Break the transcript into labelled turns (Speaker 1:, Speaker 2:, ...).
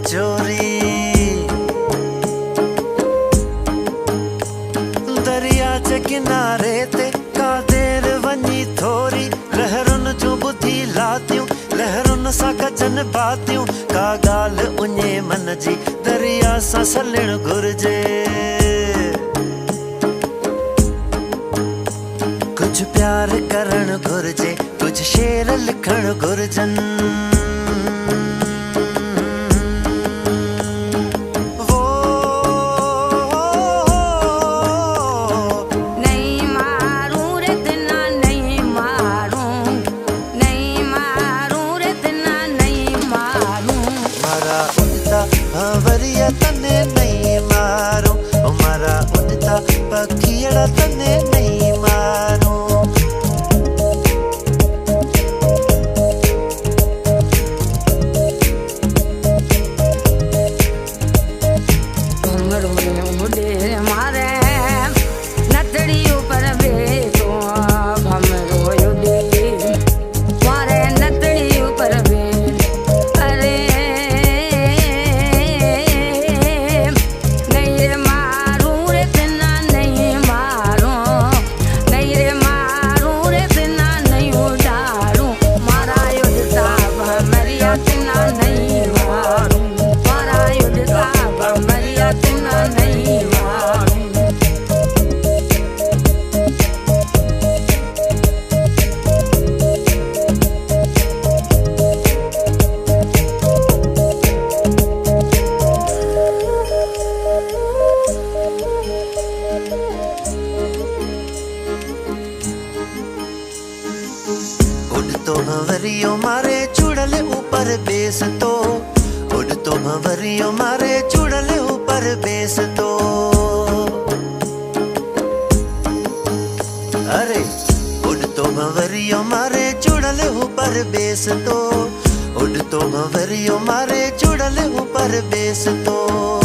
Speaker 1: चोरी। दरिया जे किनारे ते का देर वञी थोरी, लहरुन जो बुधी लातियूं, लहरुन सां गजन बातियूं। का ॻाल्हि उञे मन जी दरिया सां सलण घुर्जे। कुछ प्यार करण घुर्जे, कुछ शेर लिखण घुर्जन। भंवरिया तने नहीं मारो, मारा उड़ता पखियड़ा तने नहीं मारो।
Speaker 2: उड़े मारे नतड़ी ऊपर बेटो, भमरो उड़े मारे नतड़ी ऊपर बेट। अरे
Speaker 1: उड़तो भंवरियो मारे चुड़ल ऊपर बेस तो, उड़तो भंवरियो मारे चुड़ल ऊपर बेस तो। अरे उड़तो भंवरियो मारे चुड़ल ऊपर बेस तो, उड़तो भंवरियो मारे चुड़ल ऊपर बेस तो।